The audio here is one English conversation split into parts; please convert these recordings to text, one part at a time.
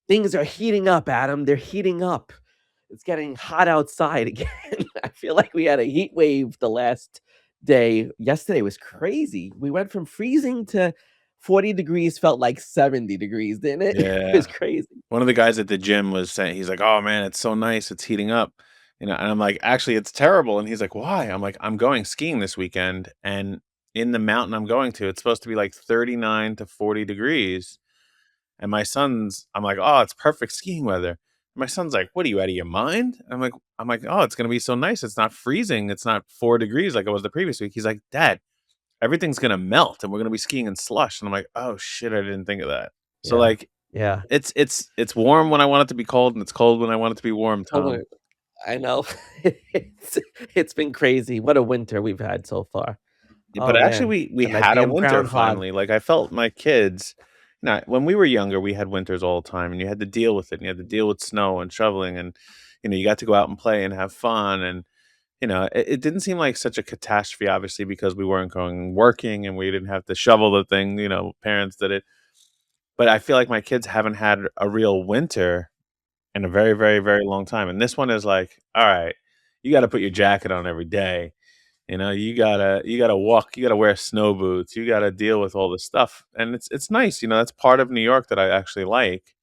things are heating up, Adam. They're heating up. It's getting hot outside again. I feel like we had a heat wave the last day. Yesterday was crazy. We went from freezing to 40 degrees, felt like 70 degrees, didn't it? It was Yeah. crazy. One of the guys at the gym was saying, he's like, "Oh man, it's so nice. It's heating up." And I'm like, "Actually, it's terrible." And he's like, "Why?" I'm like, "I'm going skiing this weekend, and in the mountain I'm going to, it's supposed to be like 39 to 40 degrees." And I'm like, "Oh, it's perfect skiing weather." And my son's like, "What are you, out of your mind?" I'm like, "Oh, it's gonna be so nice. It's not freezing. It's not 4 degrees like it was the previous week." He's like, "Dad, everything's gonna melt and we're gonna be skiing in slush." And I'm like, "Oh shit, I didn't think of that." So Yeah. like Yeah. it's warm when I want it to be cold, and it's cold when I want it to be warm, Hold on. Tom. I know. It's it's been crazy. What a winter we've had so far. But Oh, actually, man. we And that had a damn winter groundhog. finally. Like I felt my kids. When we were younger, we had winters all the time, and you had to deal with it. And you had to deal with snow and shoveling, and you got to go out and play and have fun. And it didn't seem like such a catastrophe, obviously, because we weren't going working and we didn't have to shovel the thing. Parents did it. But I feel like my kids haven't had a real winter in a very, very, very long time. And this one is like, all right, you got to put your jacket on every day. You gotta walk, you gotta wear snow boots, you gotta deal with all this stuff. And it's nice, that's part of New York that I actually like.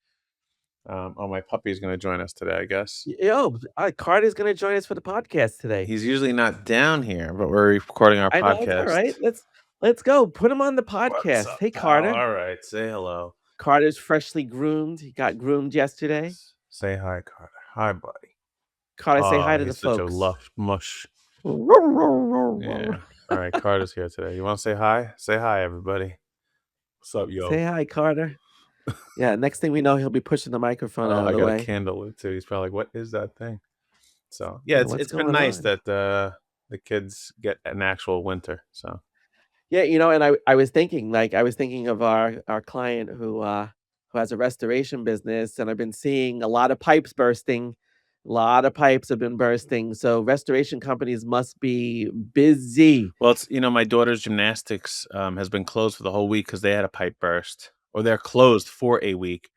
My puppy's gonna join us today, I guess. Yo, Carter's gonna join us for the podcast today. He's usually not down here, but we're recording our I know, it's podcast. alright. Let's go. Put him on the What's podcast. up, Hey, pal? Carter. All right, say hello. Carter's freshly groomed. He got groomed yesterday. Say hi, Carter. Hi, buddy. Carter, say hi Oh, to the he's such a folks. lush mush. Say Yeah. All right, Carter's here today. You want to say hi? Say hi, everybody. What's up, yo? hi, Carter. Yeah, next thing we know, he'll be pushing the microphone Oh, out of I the got a way. candle lit too. He's probably like, "What is that thing?" So yeah, Yeah, it's what's it's been going nice on? that the kids get an actual winter. So Yeah, and I was thinking, I was thinking of our client who has a restoration business, and I've been seeing a lot of pipes bursting. A lot of pipes have been bursting, so restoration companies must be busy. well, it's my daughter's gymnastics has been closed for the whole week because they had a pipe burst, or they're closed for a week.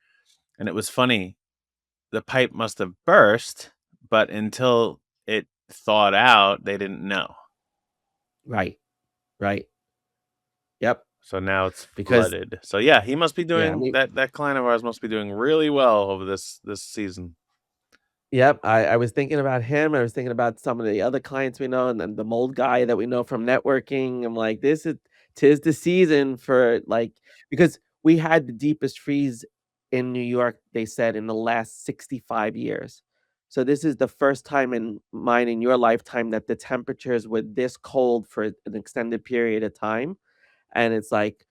And it was funny. The pipe must have burst, but until it thawed out, they didn't know. Right, right. Yep. So now it's Because flooded. So yeah, he must be yeah, I doing mean, that. That client of ours must be doing really well over this season. yep, I was thinking about him, I was thinking about some of the other clients we know, and then the mold guy that we know from networking. I'm like, "This is 'tis the season for, because we had the deepest freeze in New York, they said, in the last 65 years. So this is the first time in mine and your lifetime that the temperatures were this cold for an extended period of time, and it's like,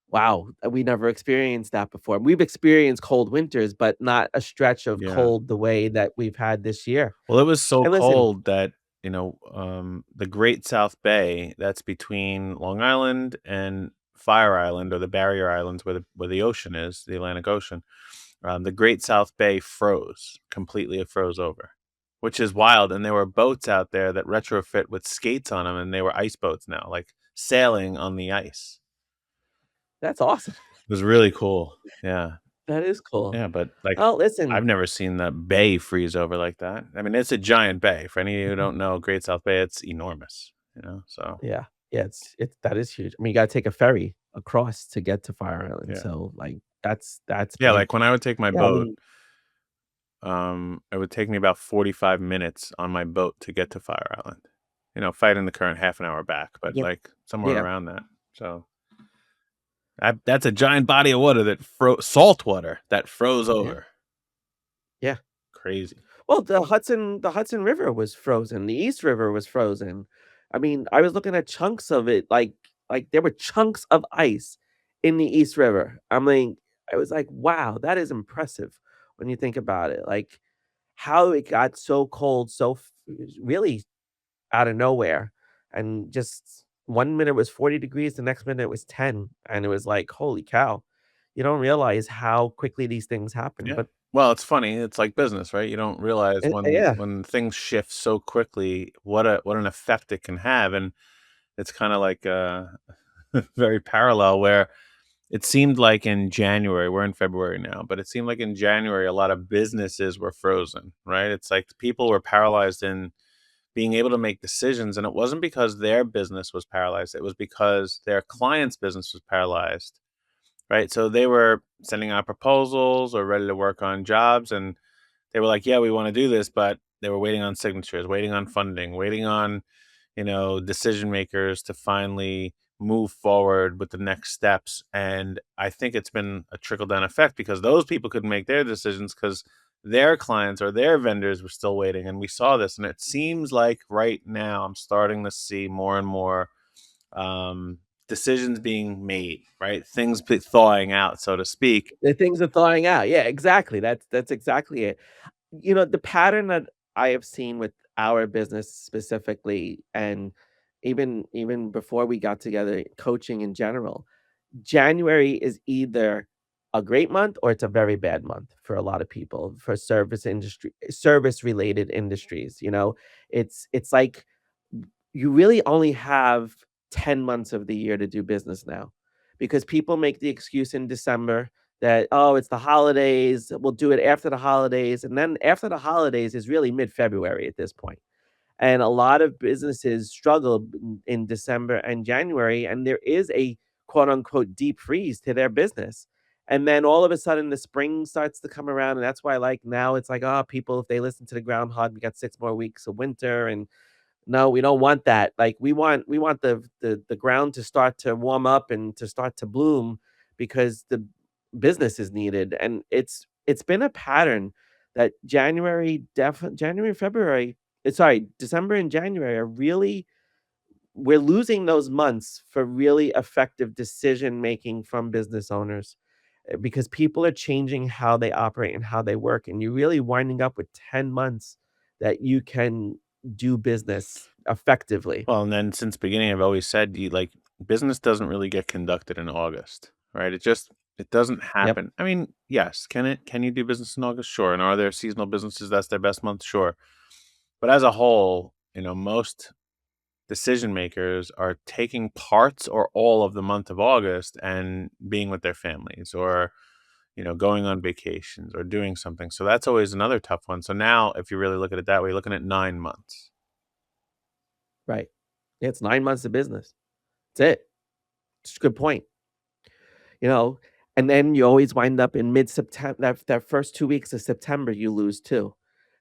wow, we never experienced that before. We've experienced cold winters, but not a stretch of Yeah. cold the way that we've had this year. Well, it was so And listen, cold that, the Great South Bay, that's between Long Island and Fire Island, or the Barrier Islands where the ocean is, the Atlantic Ocean. The Great South Bay froze completely. It froze over, which is wild. And there were boats out there that retrofit with skates on them, and they were ice boats now, like sailing on the ice. that's awesome. It was really cool. Yeah. That is cool. Yeah, but like Oh, I've listen, never seen the bay freeze over like that. I mean, it's a giant bay. For any of you who mhm, don't know, Great South Bay, it's enormous. So yeah, yeah, it's that is huge. I mean, you gotta take a ferry across to get to Fire Island, yeah, so, that's yeah. Like big. when I would take my Yeah, I boat, mean, it would take me about 45 minutes on my boat to get to Fire Island. Fighting the current half an hour back, but yeah, like somewhere yeah, around that. So that's a giant body of water salt water that froze yeah, over. yeah. Crazy. Well, the Hudson River was frozen, the East River was frozen. I mean, I was looking at chunks of it, there were chunks of ice in the East River. I mean, I was like, "Wow, that is impressive," when you think about it, how it got so cold really out of nowhere, and just one minute was 40 degrees, the next minute it was 10, and it was like, "Holy cow." You don't realize how quickly these things happen, Yeah. but Well, it's funny. It's like business, right? You don't realize when yeah. when things shift so quickly what an effect it can have, and it's kind of like very parallel where it seemed like in January, we're in February now, but it seemed like in January, a lot of businesses were frozen, right? It's like people were paralyzed in being able to make decisions. And it wasn't because their business was paralyzed, it was because their client's business was paralyzed, right? So they were sending out proposals or ready to work on jobs. And they were like, yeah, we want to do this, but they were waiting on signatures, waiting on funding, waiting on, decision makers to finally move forward with the next steps. And I think it's been a trickle down effect because those people couldn't make their decisions because their clients or their vendors were still waiting. And we saw this. And it seems like right now I'm starting to see more and more um, decisions being made, right? Things thawing out, so to speak. The things are thawing out. Yeah, exactly. That's exactly it. The pattern that I have seen with our business specifically, and even before we got together, coaching in general, January is either a great month or it's a very bad month for a lot of people for service related industries. It's like you really only have 10 months of the year to do business now because people make the excuse in December that, oh, it's the holidays, we'll do it after the holidays. And then after the holidays is really mid February at this point. And a lot of businesses struggle in December and January, and there is a quote unquote deep freeze to their business. And then all of a sudden the spring starts to come around. And that's why, like, now it's like, oh, people, if they listen to the groundhog, we got 6 more weeks of winter. And no, we don't want that. Like, we want the ground to start to warm up and to start to bloom because the business is needed. And it's been a pattern that January, February, sorry, December and January are really, we're losing those months for really effective decision making from business owners, because people are changing how they operate and how they work, and you're really winding up with 10 months that you can do business effectively. Well, and then since beginning, I've always said business doesn't really get conducted in August, right? It doesn't Yep. happen. I mean, yes, can it? Can you do business in August? Sure. And are there seasonal businesses that's their best month? Sure. But as a whole, most decision makers are taking parts or all of the month of August and being with their families or going on vacations or doing something. So that's always another tough one. So now, if you really look at it that way, you're looking at 9 months. Right. Yeah, it's 9 months of business. That's it. It's a good point. You know, and then you always wind up in mid-September. That first 2 weeks of September, you lose too,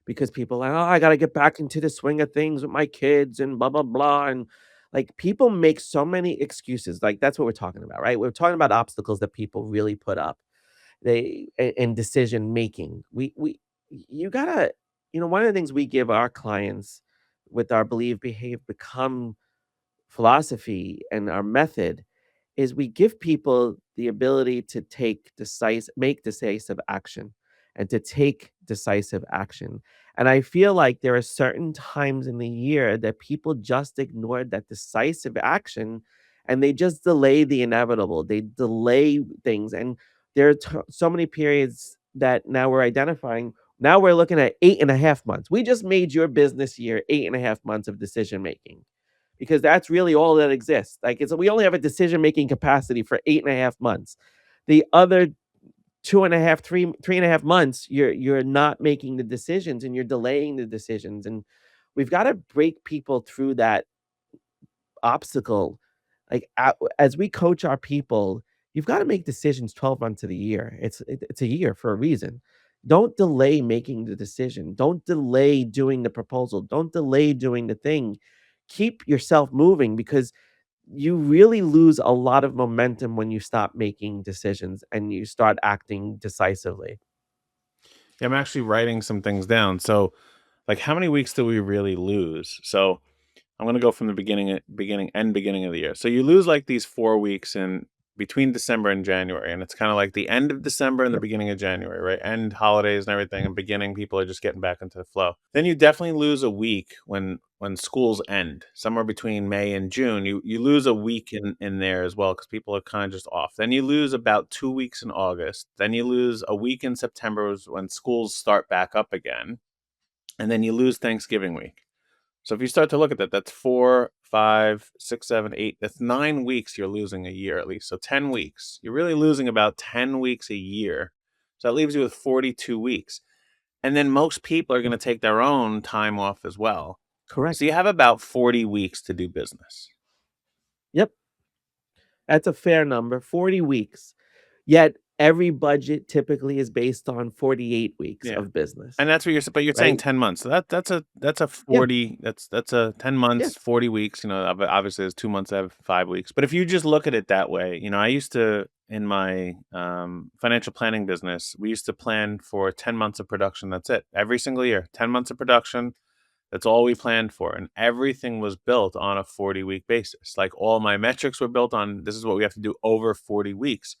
because people are like, "Oh, I gotta get back into the swing of things with my kids and blah, blah, blah," and, like, people make so many excuses, like, that's what we're talking about, right? We're talking about obstacles that people really put up. In decision making. We you gotta one of the things we give our clients with our Believe, Behave, Become philosophy and our method is we give people the ability to make decisive action and to take decisive action. And I feel like there are certain times in the year that people just ignore that decisive action and they just delay the inevitable. They delay things. And there are so many periods that now we're identifying. Now we're looking at 8.5 months. We just made your business year 8.5 months of decision making because that's really all that exists. Like, we only have a decision making capacity for 8.5 months. The other two and a half, 3.5 months, you're not making the decisions and you're delaying the decisions. And we've got to break people through that obstacle. Like, as we coach our people, you've got to make decisions 12 months of the year. It's a year for a reason. Don't delay making the decision. Don't delay doing the proposal. Don't delay doing the thing. Keep yourself moving because you really lose a lot of momentum when you stop making decisions and you start acting decisively. Yeah, I'm actually writing some things down. So, like, how many weeks do we really lose? So, I'm gonna go from the beginning of the year. So you lose like these 4 weeks in between December and January, and it's kind of like the end of December and the Yep. beginning of January, right? End holidays and everything, and beginning people are just getting back into the flow. Then you definitely lose a week when schools end, somewhere between May and June. You lose a week in there as well because people are kind of just off. Then you lose about 2 weeks in August. Then you lose a week in September when schools start back up again, and then you lose Thanksgiving week. So if you start to look at that, that's 4, 5, 6, 7, 8. That's 9 weeks you're losing a year at least. So 10 weeks. You're really losing about 10 weeks a year. So that leaves you with 42 weeks. And then most people are going to take their own time off as well. So Correct. you have about 40 weeks to do business. Yep, that's a fair number, 40 weeks. Yet every budget typically is based on 48 weeks Yeah. of business, And that's what but you're saying right? 10 months. So that's a Yeah, 40, that's a 10 yeah, months, 40 weeks, obviously there's 2 months that have 5 weeks. But if you just look at it that way, I used to in my financial planning business, we used to plan for 10 months of production. That's it. Every single year, 10 months of production. That's all we planned for. And everything was built on a 40-week basis. Like all my metrics were built on this is what we have to do over 40 weeks.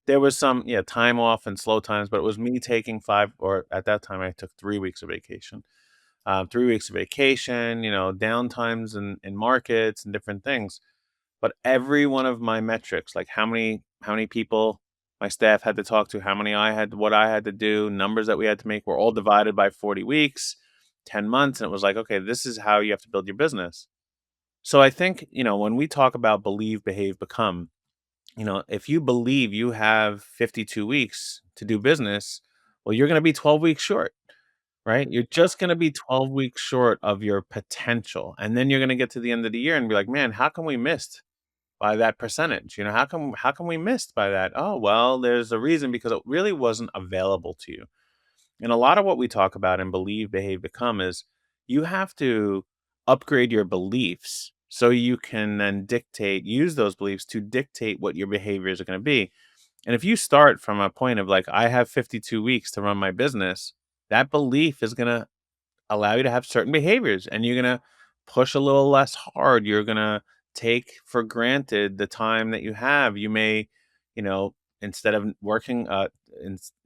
There was some, yeah, time off and slow times, but it was me taking 5, or at that time, I took 3 weeks of vacation. 3 weeks of vacation, downtimes in markets and different things. But every one of my metrics, like how many people my staff had to talk to, how many what I had to do, numbers that we had to make were all divided by 40 weeks, 10 months, and it was like, okay, this is how you have to build your business. So I think, when we talk about believe, behave, become, if you believe you have 52 weeks to do business, well, you're going to be 12 weeks short, right? You're just going to be 12 weeks short of your potential. And then you're going to get to the end of the year and be like, man, how come we missed by that percentage? How come we missed by that? Oh, well, there's a reason because it really wasn't available to you. And a lot of what we talk about in believe, behave, become is you have to upgrade your beliefs so you can then use those beliefs to dictate what your behaviors are going to be. And if you start from a point of like, I have 52 weeks to run my business, that belief is going to allow you to have certain behaviors and you're going to push a little less hard. You're going to take for granted the time that you have. You may, you know, instead of working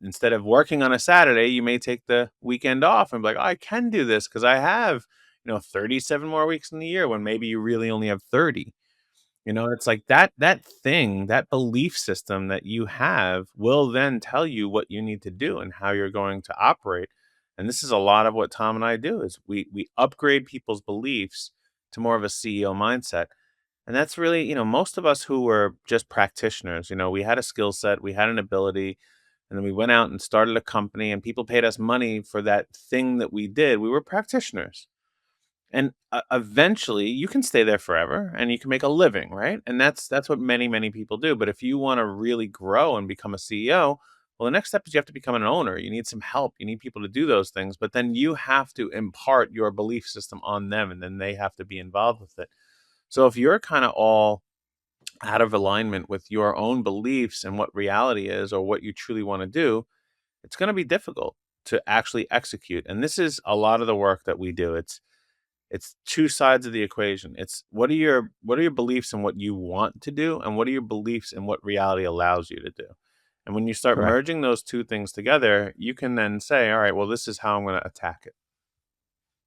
instead of working on a Saturday, you may take the weekend off and be like, oh, I can do this because I have, 37 more weeks in the year when maybe you really only have 30. It's like that belief system that you have will then tell you what you need to do and how you're going to operate. And this is a lot of what Tom and I do is we upgrade people's beliefs to more of a CEO mindset. And that's really, most of us who were just practitioners, we had a skill set, we had an ability, and then we went out and started a company and people paid us money for that thing that we did. We were practitioners. And eventually you can stay there forever and you can make a living, right? And that's what many many people do. But if you want to really grow and become a CEO, well, the next step is you have to become an owner. You need some help, you need people to do those things, but then you have to impart your belief system on them and then they have to be involved with it. So if you're kind of all out of alignment with your own beliefs and what reality is or what you truly want to do, it's going to be difficult to actually execute. And this is a lot of the work that we do. It's two sides of the equation. It's what are your beliefs in what you want to do, and what are your beliefs in what reality allows you to do. And when you start correct. merging those two things together, you can then say, all right, well, this is how I'm going to attack it.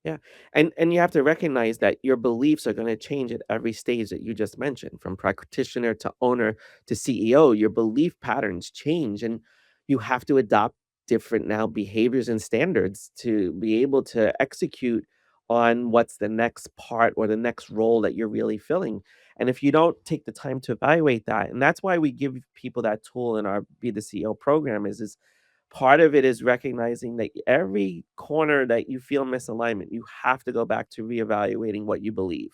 Yeah, and you have to recognize that your beliefs are gonna change at every stage that you just mentioned, from practitioner to owner to CEO. Your belief patterns change, and you have to adopt different now behaviors and standards to be able to execute on what's the next part or the next role that you're really filling. And if you don't take the time to evaluate that, and that's why we give people that tool in our Be the CEO program is part of it is recognizing that every corner that you feel misalignment, you have to go back to reevaluating what you believe,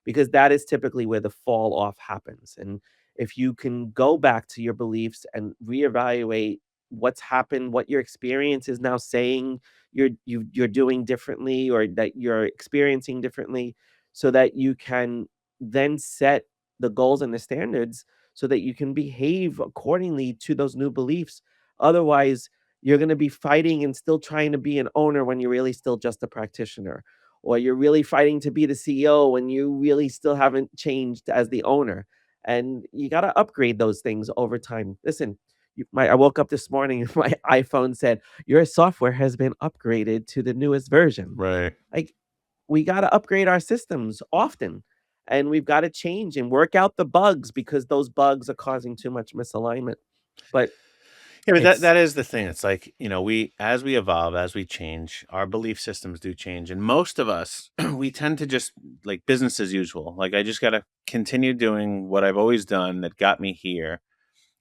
because that is typically where the fall off happens. And if you can go back to your beliefs and reevaluate what's happened, what your experience is now saying you're doing differently or that you're experiencing differently, so that you can then set the goals and the standards so that you can behave accordingly to those new beliefs. Otherwise, you're gonna be fighting and still trying to be an owner when you're really still just a practitioner, or you're really fighting to be the CEO when you really still haven't changed as the owner, and you gotta upgrade those things over time. Listen, I woke up this morning and my iPhone said, "Your software has been upgraded to the newest version." Right. Like, we gotta upgrade our systems often, and we've gotta change and work out the bugs because those bugs are causing too much misalignment. But Yeah, but that It's that is the thing. It's like, we as we evolve, as we change, our belief systems do change. And most of us, we tend to just like business as usual. Like I just gotta continue doing what I've always done that got me here.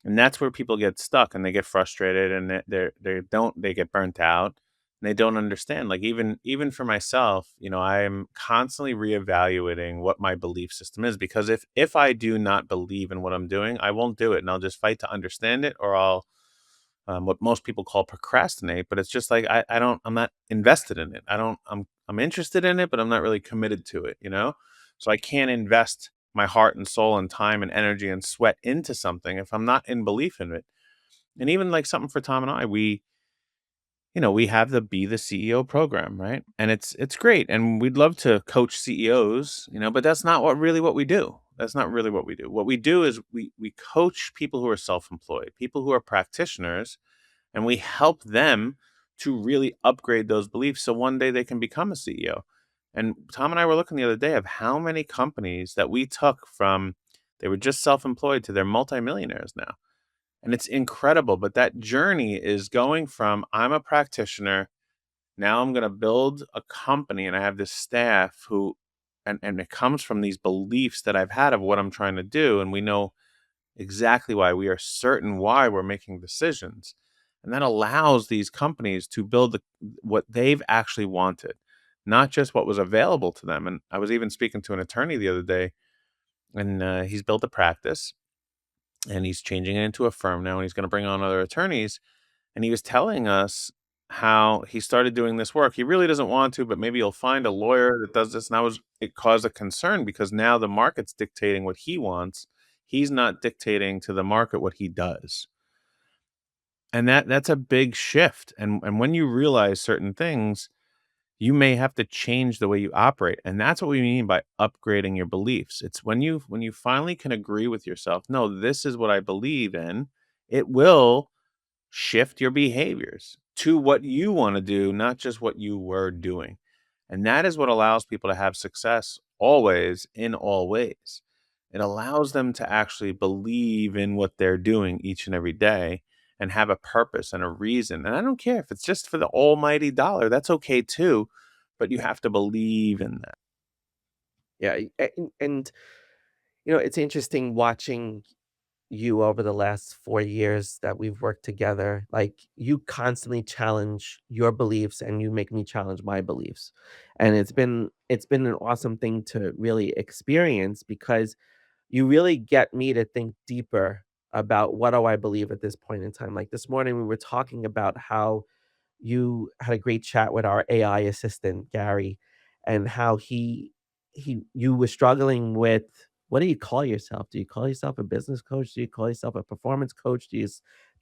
And that's where people get stuck and they get frustrated and they get burnt out and they don't understand. Like even for myself, I'm constantly reevaluating what my belief system is because if I do not believe in what I'm doing, I won't do it and I'll just fight to understand it or I'll what most people call procrastinate, but it's just like I'm not invested in it. I'm interested in it, but I'm not really committed to it, you know? So I can't invest my heart and soul and time and energy and sweat into something if I'm not in belief in it. And even like something for Tom and I, we have the Be the CEO program, right? And it's great. And we'd love to coach CEOs, but that's not what we do. That's not really what we do. What we do is we coach people who are self-employed, people who are practitioners, and we help them to really upgrade those beliefs so one day they can become a CEO. And Tom and I were looking the other day of how many companies that we took from they were just self-employed to they're multimillionaires now. And it's incredible, but that journey is going from I'm a practitioner, now I'm going to build a company and I have this staff who and it comes from these beliefs that I've had of what I'm trying to do and we know exactly why. We are certain why we're making decisions. And that allows these companies to build what they've actually wanted, not just what was available to them. And I was even speaking to an attorney the other day, and he's built a practice and he's changing it into a firm now, and he's going to bring on other attorneys. And he was telling us how he started doing this work. He really doesn't want to, but maybe he'll find a lawyer that does this. And it caused a concern because now the market's dictating what he wants. He's not dictating to the market what he does. And that's a big shift. And when you realize certain things, you may have to change the way you operate. And that's what we mean by upgrading your beliefs. It's when you finally can agree with yourself, no, this is what I believe in, it will shift your behaviors to what you want to do, not just what you were doing. And that is what allows people to have success always in all ways. It allows them to actually believe in what they're doing each and every day and have a purpose and a reason. And I don't care if it's just for the almighty dollar, that's okay too. But you have to believe in that. yeah, and it's interesting watching you over the last 4 years that we've worked together. Like, you constantly challenge your beliefs and you make me challenge my beliefs. And it's been an awesome thing to really experience because you really get me to think deeper about what do I believe at this point in time. Like this morning we were talking about how you had a great chat with our AI assistant, Gary, and how he you were struggling with what do you call yourself? Do you call yourself a business coach? Do you call yourself a performance coach? Do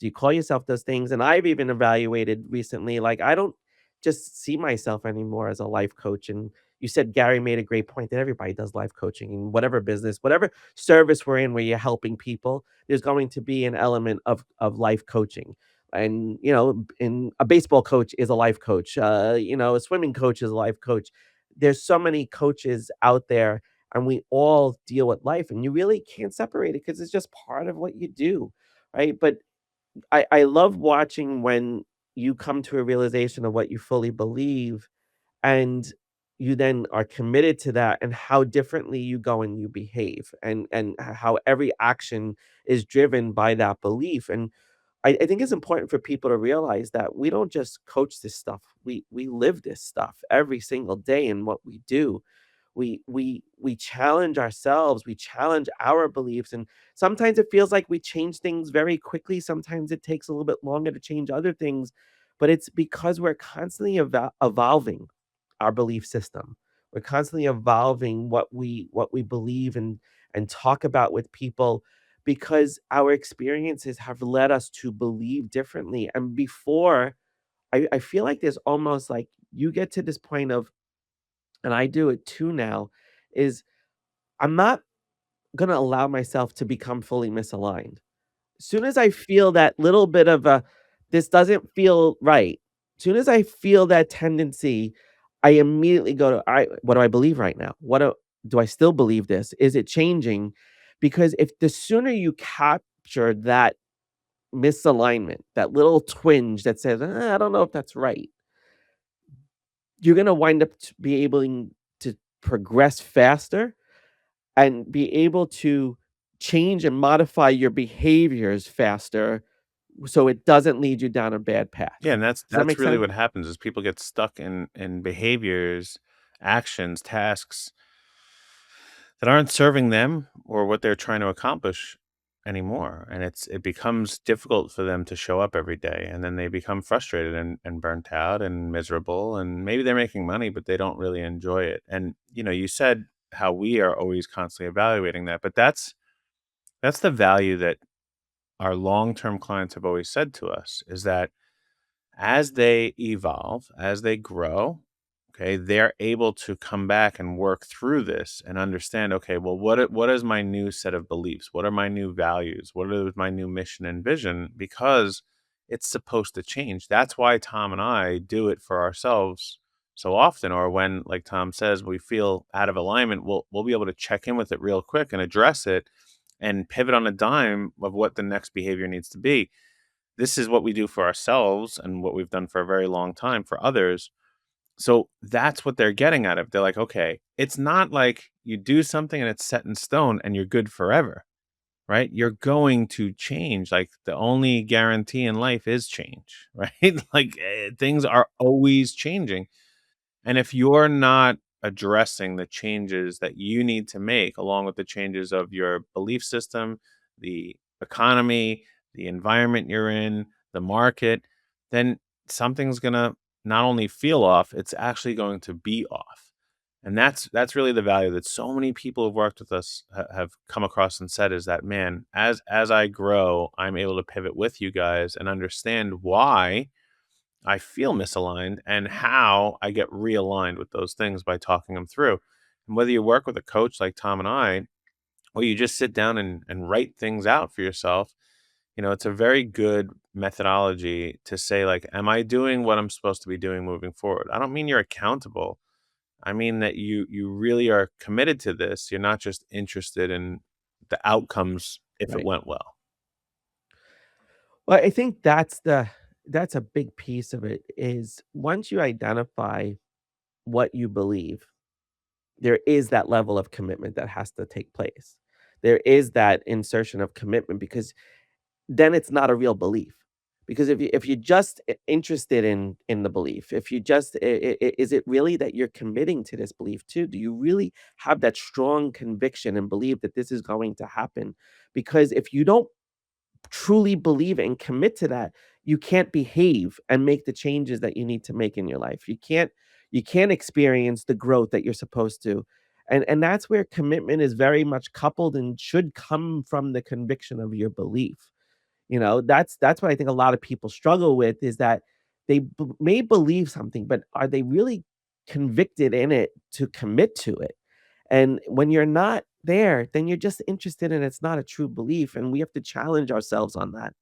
you call yourself those things? And I've even evaluated recently, like I don't just see myself anymore as a life coach. And you said Gary made a great point that everybody does life coaching in whatever business, whatever service we're in where you're helping people, there's going to be an element of life coaching. And in a baseball coach is a life coach, a swimming coach is a life coach. There's so many coaches out there and we all deal with life and you really can't separate it because it's just part of what you do, right? But I love watching when you come to a realization of what you fully believe and you then are committed to that and how differently you go and you behave and how every action is driven by that belief. And I think it's important for people to realize that we don't just coach this stuff. We live this stuff every single day in what we do. We challenge ourselves, we challenge our beliefs, and sometimes it feels like we change things very quickly. Sometimes it takes a little bit longer to change other things, but it's because we're constantly evolving our belief system. We're constantly evolving what we believe and talk about with people because our experiences have led us to believe differently. And before, I feel like there's almost like you get to this point of, and I do it too now, is I'm not gonna allow myself to become fully misaligned. Soon as I feel that little bit of a, this doesn't feel right, soon as I feel that tendency, I immediately go to, "All right, what do I believe right now? Do I still believe this? Is it changing?" Because if the sooner you capture that misalignment, that little twinge that says, I don't know if that's right," you're gonna wind up be able to progress faster and be able to change and modify your behaviors faster so it doesn't lead you down a bad path. Yeah, and that's Does that that's make really sense? what happens is people get stuck in behaviors, actions, tasks that aren't serving them or what they're trying to accomplish anymore. And it becomes difficult for them to show up every day. And then they become frustrated and burnt out and miserable. And maybe they're making money, but they don't really enjoy it. And you said how we are always constantly evaluating that, but that's the value that our long-term clients have always said to us is that as they evolve, as they grow, okay, they're able to come back and work through this and understand, okay, well, what is my new set of beliefs? What are my new values? What is my new mission and vision? Because it's supposed to change. That's why Tom and I do it for ourselves so often, or when, like Tom says, we feel out of alignment, we'll be able to check in with it real quick and address it and pivot on a dime of what the next behavior needs to be. This is what we do for ourselves and what we've done for a very long time for others. So that's what they're getting out of. They're like, okay, it's not like you do something and it's set in stone and you're good forever, right? You're going to change. Like the only guarantee in life is change, right? Like things are always changing. And if you're not addressing the changes that you need to make, along with the changes of your belief system, the economy, the environment you're in, the market, then something's going to not only feel off, it's actually going to be off. And that's really the value that so many people who've worked with us have come across and said is that, man, as I grow, I'm able to pivot with you guys and understand why I feel misaligned and how I get realigned with those things by talking them through. And whether you work with a coach like Tom and I, or you just sit down and write things out for yourself, it's a very good methodology to say, like, am I doing what I'm supposed to be doing moving forward? I don't mean you're accountable. I mean that you really are committed to this. You're not just interested in the outcomes if it Right. went well. Well, I think that's a big piece of it is once you identify what you believe, there is that level of commitment that has to take place. There is that insertion of commitment because then it's not a real belief. Because if you're just interested in the belief, if you just is it really that you're committing to this belief too? Do you really have that strong conviction and believe that this is going to happen? Because if you don't truly believe it and commit to that, you can't behave and make the changes that you need to make in your life. You can't experience the growth that you're supposed to. And that's where commitment is very much coupled and should come from the conviction of your belief. That's what I think a lot of people struggle with is that they may believe something, but are they really convicted in it to commit to it? And when you're not there, then you're just interested and it's not a true belief, and we have to challenge ourselves on that.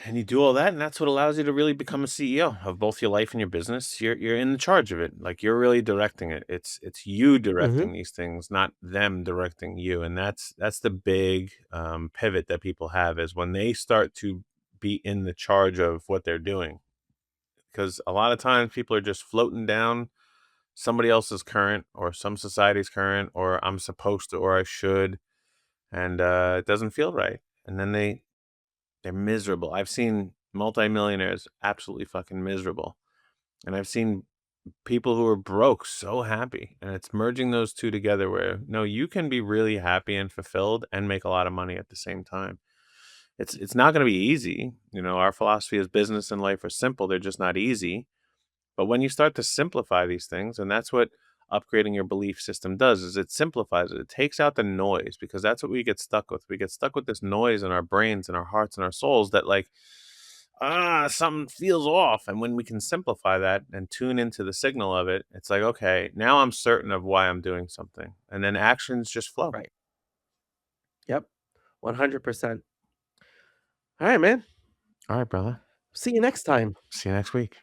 And you do all that, and that's what allows you to really become a CEO of both your life and your business. You're in charge of it. Like you're really directing it. It's you Mhm. directing these things, not them directing you. And that's the big pivot that people have is when they start to be in the charge of what they're doing. Because a lot of times people are just floating down somebody else's current or some society's current, or I'm supposed to or I should, and it doesn't feel right. And then they're miserable. I've seen multimillionaires absolutely fucking miserable. And I've seen people who are broke so happy. And it's merging those two together where no, you can be really happy and fulfilled and make a lot of money at the same time. It's not going to be easy. Our philosophy is business and life are simple. They're just not easy. But when you start to simplify these things, and that's what upgrading your belief system does, is it simplifies it. It takes out the noise because that's what we get stuck with. We get stuck with this noise in our brains and our hearts and our souls that like, something feels off. And when we can simplify that and tune into the signal of it, it's like, okay, now I'm certain of why I'm doing something. And then actions just flow. Right. Yep. 100%. All right, man. All right, brother. See you next time. See you next week.